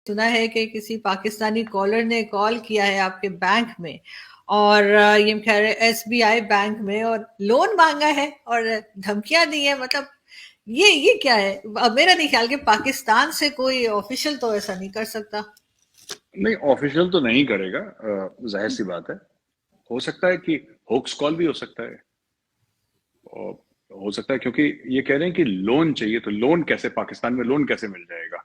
सुना है कि किसी पाकिस्तानी कॉलर ने कॉल किया है आपके बैंक में और ये कह रहे एसबीआई बैंक में और लोन मांगा है और धमकियां दी है। मतलब ये क्या है? अब मेरा नहीं ख्याल कि पाकिस्तान से कोई ऑफिशियल तो ऐसा नहीं कर सकता। नहीं, ऑफिशियल तो नहीं करेगा, जाहिर सी बात है। हो सकता है कि होक्स कॉल भी हो सकता है, और हो सकता है क्योंकि ये कह रहे हैं कि लोन चाहिए, तो लोन कैसे, पाकिस्तान में लोन कैसे मिल जाएगा?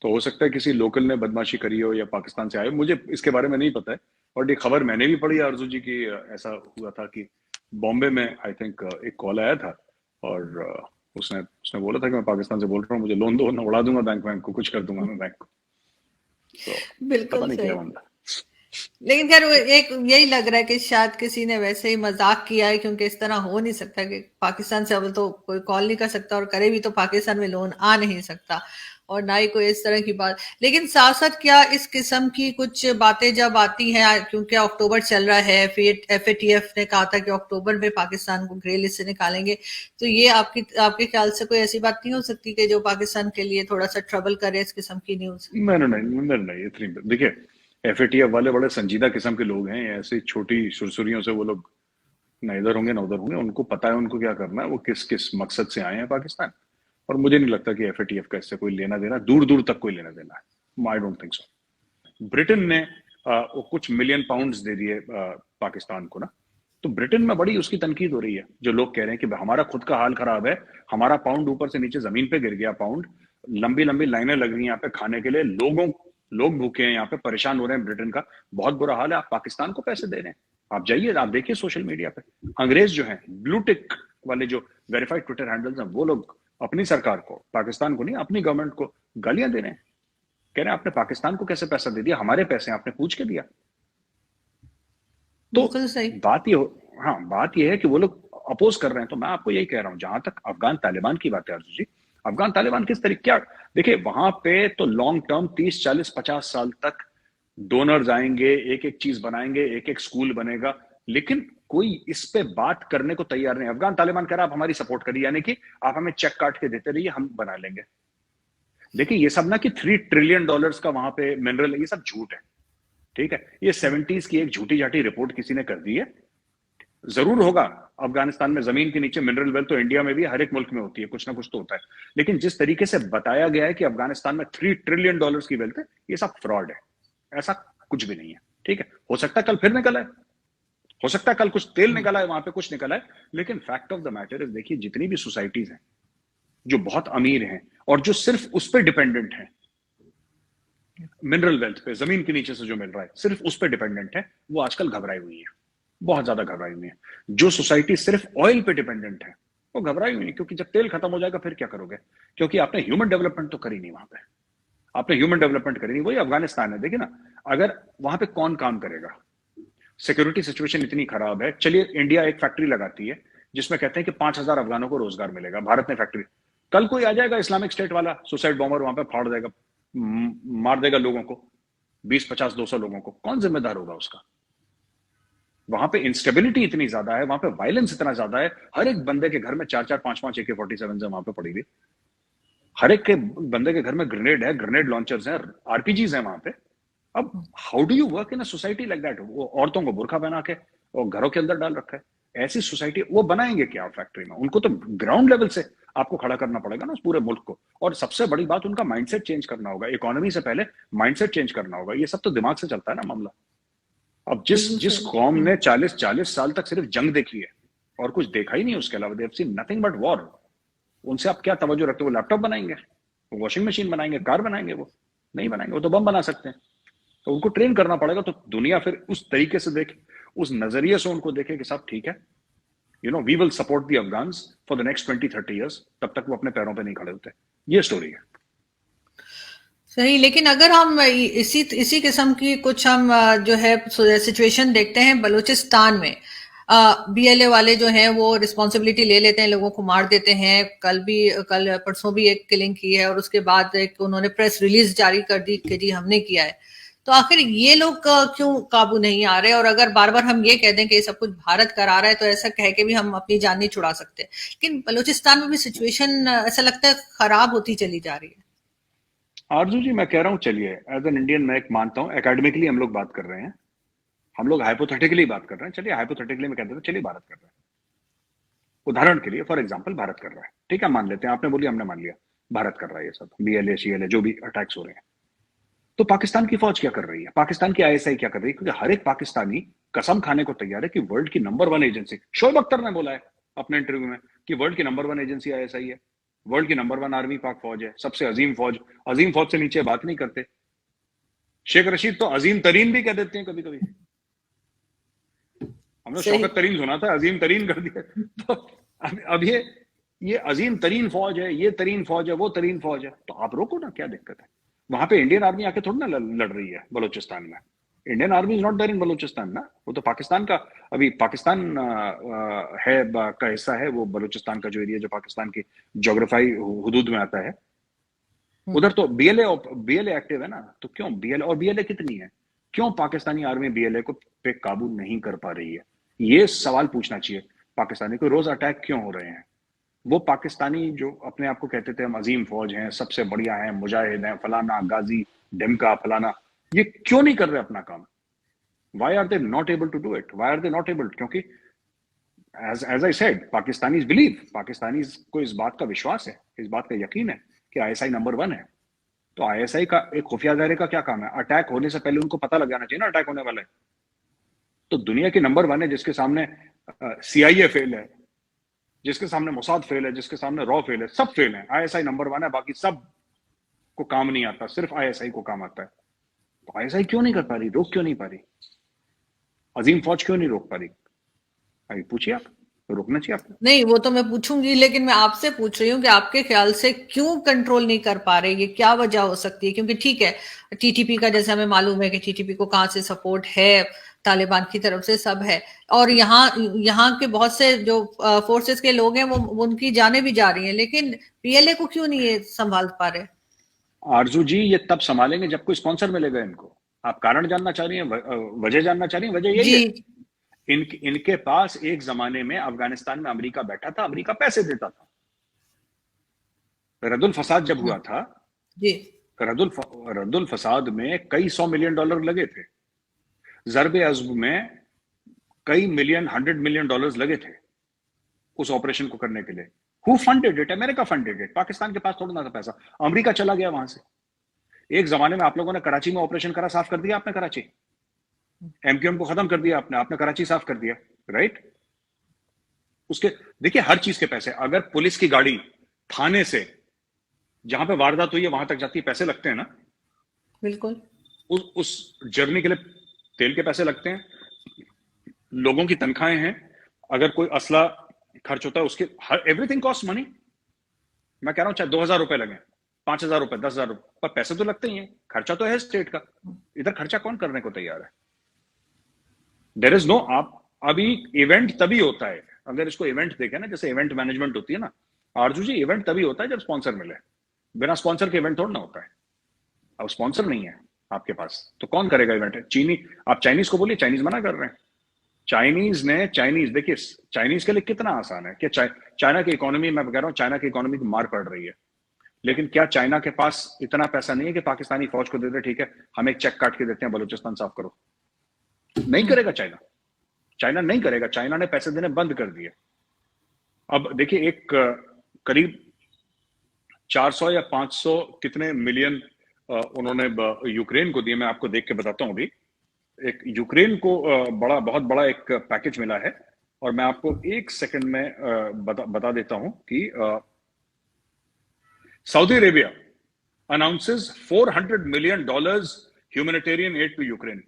तो हो सकता है किसी लोकल ने बदमाशी करी हो या पाकिस्तान से आए हो, मुझे इसके बारे में नहीं पता है। और ये खबर मैंने भी पढ़ी आरजू जी की, ऐसा हुआ था कि बॉम्बे में आई थिंक एक कॉल आया था, और उसने उसने बोला था कि मैं पाकिस्तान से बोल रहा हूँ, मुझे लोन दो, मैं उड़ा दूंगा बैंक को, कुछ कर दूंगा मैं बैंक को। तो पता बिल्कुल नहीं क्या सही। मामला। लेकिन खैर वो एक यही लग रहा है कि शायद किसी ने वैसे ही मजाक किया है, क्योंकि इस तरह हो नहीं सकता कि पाकिस्तान से अब तो कोई कॉल नहीं कर सकता और करे भी तो पाकिस्तान में लोन आ नहीं सकता, और ना ही कोई इस तरह की बात। लेकिन साथ साथ क्या इस किस्म की कुछ बातें जब आती हैं, क्योंकि अक्टूबर चल रहा है, फिर एफएटीएफ ने कहा था कि अक्टूबर में पाकिस्तान को ग्रे लिस्ट से निकालेंगे, तो ये आपकी आपके ख्याल से कोई ऐसी बात नहीं हो सकती कि जो पाकिस्तान के लिए थोड़ा सा ट्रबल करे इस किस्म की न्यूज? नहीं नहीं नहीं नहीं, इतनी देखिए, एफएटीएफ वाले बड़े संजीदा किस्म के लोग हैं, ऐसी छोटी सुरसुरियों से वो लोग ना इधर होंगे ना उधर होंगे, उनको पता है उनको क्या करना है, वो किस किस मकसद से आए हैं पाकिस्तान। और मुझे नहीं लगता कि एफएटीएफ का इससे कोई लेना देना, दूर दूर तक कोई लेना देना है, I don't think so. Britain ने वो कुछ मिलियन पाउंड्स दे दिए पाकिस्तान को ना, तो ब्रिटेन में बड़ी उसकी तनकीद हो रही है, जो लोग कह रहे हैं कि हमारा खुद का हाल खराब है, हमारा पाउंड ऊपर से नीचे जमीन पे गिर गया, पाउंड, लंबी लंबी लाइनें लग रही हैं यहाँ पे खाने के लिए, लोग भूखे हैं यहाँ पे, परेशान हो रहे हैं, ब्रिटेन का बहुत बुरा हाल है, आप पाकिस्तान को पैसे दे रहे हैं। आप जाइए, आप देखिए सोशल मीडिया पे, अंग्रेज जो है ब्लू टिक वाले जो वेरीफाइड ट्विटर हैंडल्स हैं, वो लोग अपनी सरकार को, पाकिस्तान को नहीं, अपनी गवर्नमेंट को गालियां दे रहे हैं, कह रहे हैं आपने पाकिस्तान को कैसे पैसा दे दिया, हमारे पैसे आपने पूछ के दिया। तो बिल्कुल सही। बात ये हो, हाँ, बात ये है कि वो लोग अपोज कर रहे हैं, तो मैं आपको यही कह रहा हूं, जहां तक अफगान तालिबान की बात है अर्जुन जी, अफगान तालिबान किस तरीके, क्या देखिए, वहां पे तो लॉन्ग टर्म 30 40 50 साल तक डोनर्स आएंगे, एक एक चीज बनाएंगे, एक एक स्कूल बनेगा, लेकिन कोई इस पे बात करने को तैयार नहीं। अफगान तालिबान कह रहा है आप हमारी सपोर्ट करिए, यानी कि आप हमें चेक काट के देते रहिए, हम बना लेंगे। देखिए ये सब ना कि $3 ट्रिलियन का वहां पे मिनरल, ये सब झूठ है, ठीक है, ये 70s की एक झूठी झाटी रिपोर्ट किसी ने कर दी है। जरूर होगा अफगानिस्तान में जमीन के नीचे मिनरल वेल्थ, तो इंडिया में भी हर एक मुल्क में होती है, कुछ ना कुछ तो होता है, लेकिन जिस तरीके से बताया गया है कि अफगानिस्तान में $3 ट्रिलियन की वेल्थ है, ये सब फ्रॉड है, ऐसा कुछ भी नहीं है। ठीक है, हो सकता है कल फिर निकला है, हो सकता है कल कुछ तेल निकला है वहां पे, कुछ निकला है, लेकिन fact of the matter is, देखिए जितनी भी सोसाइटीज हैं जो बहुत अमीर हैं और जो सिर्फ उस पर डिपेंडेंट हैं, मिनरल वेल्थ पे, जमीन के नीचे से जो मिल रहा है सिर्फ उस पर डिपेंडेंट है, वो आजकल घबराई हुई है, बहुत ज्यादा घबराई हुई है। जो सोसाइटी सिर्फ ऑयल पे डिपेंडेंट है वो घबराई हुई है, क्योंकि जब तेल खत्म हो जाएगा फिर क्या करोगे, क्योंकि आपने ह्यूमन डेवलपमेंट तो करी नहीं वहां पे, आपने ह्यूमन डेवलपमेंट करी नहीं। वही अफगानिस्तान है, देखिए ना, अगर वहां पे कौन काम करेगा, सिक्योरिटी सिचुएशन इतनी खराब है। चलिए इंडिया एक फैक्ट्री लगाती है जिसमें कहते हैं कि 5,000 अफगानों को रोजगार मिलेगा, भारत ने फैक्ट्री, कल कोई आ जाएगा इस्लामिक स्टेट वाला सुसाइड बॉम्बर, वहां पे फाड़ देगा, मार देगा लोगों को, 20 50 200 लोगों को, कौन जिम्मेदार होगा उसका? वहां पे इंस्टेबिलिटी इतनी ज्यादा है, वहां पे वायलेंस इतना ज्यादा है, हर एक बंदे के घर में 4 4 5 5 AK-47 है वहां पे पड़ी हुई, हर एक के बंदे के घर में ग्रेनेड है, ग्रेनेड लॉन्चर्स हैं, आरपीजीज है वहां पे। अब how do you work in a society like that? वो औरतों को बुर्का पहना के और घरों के अंदर डाल रखा है, ऐसी सोसाइटी वो बनाएंगे क्या फैक्ट्री में? उनको तो ग्राउंड लेवल से आपको खड़ा करना पड़ेगा ना उस पूरे मुल्क को, और सबसे बड़ी बात उनका माइंडसेट चेंज करना होगा, इकोनॉमी से पहले माइंडसेट चेंज करना होगा, ये सब तो दिमाग से चलता है ना मामला। अब जिस बिल्कुल जिस सही। कौम ने 40 40 साल तक सिर्फ जंग देखी है और कुछ देखा ही नहीं उसके अलावा, they have seen nothing but war, उनसे आप क्या तवज्जो रखते हो? वो लैपटॉप बनाएंगे, वो वॉशिंग मशीन बनाएंगे, कार बनाएंगे? वो नहीं बनाएंगे, वो तो बम बना सकते हैं। तो उनको ट्रेन करना पड़ेगा, तो दुनिया फिर उस तरीके से देखे, उस नजरिए से उनको देखे कि सब ठीक है, we will support the Afghans for the next 20 30 years, तब तक वो अपने पैरों पे नहीं खड़े होते। ये स्टोरी है। सही। लेकिन अगर हम इसी इसी किस्म की कुछ हम जो है सिचुएशन देखते हैं बलूचिस्तान में, बीएलए वाले जो हैं वो रिस्पॉन्सिबिलिटी ले लेते हैं, लोगों को मार देते हैं। कल परसों भी एक किलिंग की है और उसके बाद एक उन्होंने प्रेस रिलीज जारी कर दी कि जी हमने किया है। तो आखिर ये लोग क्यों काबू नहीं आ रहे? और अगर बार बार हम ये कह दें कि ये सब कुछ भारत करा रहा है, तो ऐसा कह के भी हम अपनी जान नहीं छुड़ा सकते। लेकिन बलूचिस्तान में भी सिचुएशन ऐसा लगता है खराब होती चली जा रही है। आरजू जी, मैं कह रहा हूँ चलिए, एज एन इंडियन मैं एक मानता हूँ, एकेडमिकली हम लोग बात कर रहे हैं, हम लोग हाइपोथेटिकली बात कर रहे हैं, चलिए हाइपोथेटिकली में कहते हैं चलिए भारत कर रहा है, उदाहरण के लिए फॉर एग्जांपल भारत कर रहा है, ठीक है, मान लेते हैं, आपने बोली हमने मान लिया भारत कर रहा है ये सब बीएलए सीएलए जो भी अटैक्स हो रहे हैं, तो पाकिस्तान की फौज क्या कर रही है, पाकिस्तान की आईएसआई क्या कर रही है, क्योंकि हर एक पाकिस्तानी कसम खाने को तैयार है कि वर्ल्ड की number one agency, Shoaib Akhtar ने बोला है अपने इंटरव्यू में कि वर्ल्ड की नंबर वन एजेंसी आईएसआई है, वर्ल्ड की नंबर वन आर्मी पाक फौज है, सबसे अजीम फौज से नीचे बात नहीं करते। शेख रशीद तो अजीम तरीन भी कह देते हैं कभी कभी, हमने सही। शौकत तरीन सुना था, अजीम तरीन कर दिया। तो अब ये अजीम तरीन फौज है, ये तरीन फौज है, वो तरीन फौज है, तो आप रोको ना, क्या दिक्कत है? वहां पे इंडियन आर्मी आके थोड़ी ना लड़ रही है बलूचिस्तान में, Indian army is not there in Baluchistan ना, वो तो पाकिस्तान का, अभी पाकिस्तान है का हिस्सा है वो बलूचिस्तान का जो एरिया जो पाकिस्तान की जोग्राफाई हुदूद में आता है, उधर तो बीएलए एक्टिव है ना, तो क्यों बीएलए, और बीएलए कितनी है, क्यों पाकिस्तानी आर्मी बीएलए को पे काबू नहीं कर पा रही है? ये सवाल पूछना चाहिए पाकिस्तानी को, रोज अटैक क्यों हो रहे हैं? वो पाकिस्तानी जो अपने आप को कहते थे हम अजीम फौज हैं, सबसे बढ़िया हैं, मुजाहिद हैं, फलाना गाजी ढिमका फलाना, ये क्यों नहीं कर रहे अपना काम? Why are they not able to do it, why are they not able? क्योंकि as I said, Pakistanis believe, Pakistanis को इस बात का विश्वास है, इस बात का यकीन है कि आईएसआई नंबर वन है। तो आईएसआई का एक खुफिया इदारे का क्या काम है? अटैक होने से पहले उनको पता लग जाना चाहिए ना अटैक होने वाला है। तो दुनिया की नंबर वन है जिसके सामने सीआईए फेल है, जिसके सामने मोसाद फेल है, जिसके सामने रॉ फेल है, सब फेल है, आईएसआई नंबर वन है, बाकी सब को काम नहीं आता, सिर्फ आईएसआई को काम आता है। तो आईएसआई क्यों नहीं कर पा रही, रोक क्यों नहीं पा रही? अजीम फौज क्यों नहीं रोक पा रही? अभी पूछिए आप, रोकना चाहिए आपको। नहीं, वो तो मैं पूछूंगी, लेकिन मैं आपसे पूछ रही हूँ कि आपके ख्याल से क्यों कंट्रोल नहीं कर पा रहे, ये क्या वजह हो सकती है? क्योंकि ठीक है, टीटीपी का जैसे हमें मालूम है कि टीटीपी को कहाँ से सपोर्ट है, तालिबान की तरफ से सब है, और यहाँ यहाँ के बहुत से जो फोर्सेस के लोग हैं वो उनकी जाने भी जा रही हैं, लेकिन पीएलए को क्यों नहीं ये संभाल पा रहे? आरजू जी, ये तब संभालेंगे जब कोई स्पॉन्सर मिलेगा इनको। आप कारण जानना चाह रही हैं, वजह जानना चाह रही हैं? वजह यही जी। है, इनके पास एक जमाने में अफगानिस्तान में अमेरिका बैठा था, अमेरिका पैसे देता था। रद्दुल फसाद जब हुआ था, जी। रद्दुल फसाद में कई $100 मिलियन लगे थे, जरबे अज़्ब में कई मिलियन $100 मिलियन लगे थे उस ऑपरेशन को करने के लिए। Who funded it? America funded it, Pakistan के पास थोड़ा ना था पैसा, अमेरिका चला गया वहां से। एक जमाने में आप लोगों ने कराची में ऑपरेशन करा, साफ कर दिया आपने कराची, एमक्यूएम को खत्म कर दिया आपने कराची साफ कर दिया, राइट? उसके देखिए हर चीज के पैसे, अगर पुलिस की गाड़ी थाने से जहां पे वारदात हुई है वहां तक जाती है, पैसे लगते हैं ना, बिल्कुल। उस जर्नी के लिए तेल के पैसे लगते हैं, लोगों की तनख्वाहें हैं, अगर कोई असला खर्च होता है उसके, हर एवरीथिंग कॉस्ट मनी। मैं कह रहा हूं चाहे $2000 लगे, $5000, $10,000, पर पैसे तो लगते ही हैं, खर्चा तो है स्टेट का, इधर खर्चा कौन करने को तैयार है? देयर इज नो, आप अभी इवेंट तभी होता है, अगर इसको इवेंट देखें ना, जैसे इवेंट मैनेजमेंट होती है ना आरजू जी, इवेंट तभी होता है जब स्पॉन्सर मिले, बिना स्पॉन्सर के इवेंट थोड़ा ना होता है। अब स्पॉन्सर नहीं है आपके पास तो कौन करेगा इवेंट? आप चाइनीज को बोलिए, चाइनीज मना कर रहे हैं। चाइनीज देखिए, चाइनीज के लिए कितना आसान है कि चाइना की इकोनॉमी, मैं कह रहा हूं चाइना की इकोनॉमी को मार पड़ रही है, लेकिन क्या चाइना के पास इतना पैसा नहीं है कि पाकिस्तानी फौज को दे दे, ठीक है हम एक चेक काट के देते हैं, बलूचिस्तान साफ करो? नहीं करेगा चाइना, चाइना नहीं करेगा, चाइना ने पैसे देने बंद कर दिए। अब देखिए, एक करीब 400 या 500 कितने मिलियन उन्होंने यूक्रेन को दिए, मैं आपको देख के बताता हूं। अभी एक यूक्रेन को बहुत बड़ा एक पैकेज मिला है, और मैं आपको एक सेकंड में बता देता हूं कि Saudi Arabia announces $400 million humanitarian aid to Ukraine.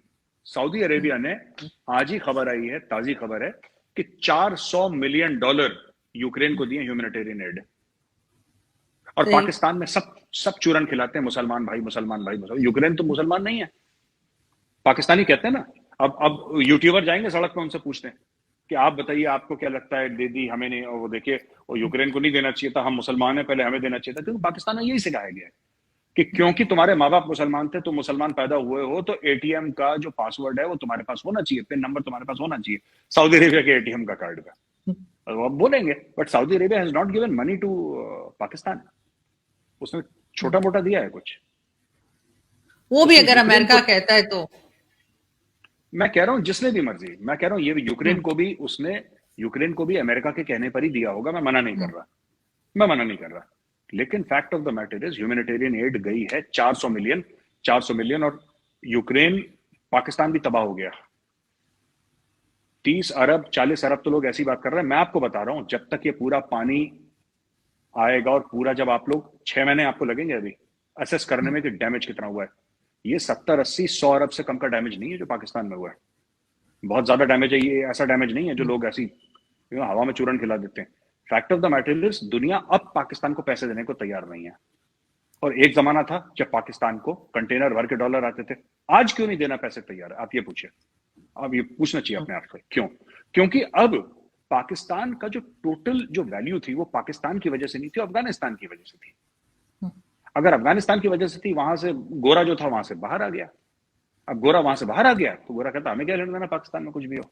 Saudi Arabia ने, आज ही खबर आई है, ताजी खबर है कि $400 मिलियन यूक्रेन को दिए ह्यूमैनिटेरियन एड। और पाकिस्तान में सब चूरन खिलाते हैं, मुसलमान भाई मुसलमान भाई मुसलमान। यूक्रेन तो मुसलमान नहीं है, पाकिस्तानी कहते हैं ना। अब यूट्यूबर जाएंगे सड़क पे, उनसे पूछते हैं कि आप बताइए आपको क्या लगता है, दे दी हमें नहीं, वो देखिए वो यूक्रेन को नहीं देना चाहिए था, हम मुसलमान है पहले हमें देना चाहिए था, क्योंकि पाकिस्तान में यही सिखाया गया है कि क्योंकि तुम्हारे माँ बाप मुसलमान थे, तुम मुसलमान पैदा हुए हो, तो एटीएम का जो पासवर्ड है वो तुम्हारे पास होना चाहिए, पिन नंबर तुम्हारे पास होना चाहिए सऊदी अरेबिया के एटीएम का, कार्ड का। वो आप बोलेंगे, but Saudi Arabia has not given money to Pakistan, उसने छोटा मोटा दिया है कुछ? वो भी उसने अगर यूक्रेन अमेरिका को, कहता है तो। मैं कह रहा हूं जिसने भी मर्जी, मैं कह रहा हूं ये यूक्रेन को भी उसने, यूक्रेन को भी अमेरिका के कहने पर ही दिया होगा, मैं मना नहीं कर रहा, मैं मना नहीं कर रहा। लेकिन fact of the matter is humanitarian add गई है 400 मिलियन, 400 मिलियन, और यूक्रेन, पाकिस्तान भी तबाह हो गया। 30 अरब 40 अरब तो लोग ऐसी बात कर रहे हैं। मैं आपको बता रहा हूं, जब तक ये पूरा पानी आएगा और पूरा, जब आप लोग 6 महीने आपको लगेंगे अभी असेस करने में कि डैमेज कितना हुआ है। ये 70 80 100 अरब से कम का डैमेज नहीं है जो पाकिस्तान में हुआ है। बहुत ज्यादा डैमेज है ये, ऐसा डैमेज नहीं है जो लोग ऐसी हवा में चूरन खिला देते हैं। Fact of the matter is दुनिया अब पाकिस्तान को पैसे देने को तैयार नहीं है। और एक जमाना था जब पाकिस्तान को कंटेनर भर के डॉलर आते थे। आज क्यों नहीं देना पैसे तैयार है, आप ये पूछिए। अब ये पूछना चाहिए अपने आप से, क्यों? क्योंकि अब पाकिस्तान का जो टोटल जो वैल्यू थी वो पाकिस्तान की वजह से नहीं थी, अफगानिस्तान की वजह से थी। अगर अफगानिस्तान की वजह से थी, वहां से गोरा जो था वहां से बाहर आ गया। अब गोरा वहां से बाहर आ गया तो गोरा कहता हमें क्या लेना देना पाकिस्तान में कुछ भी हो।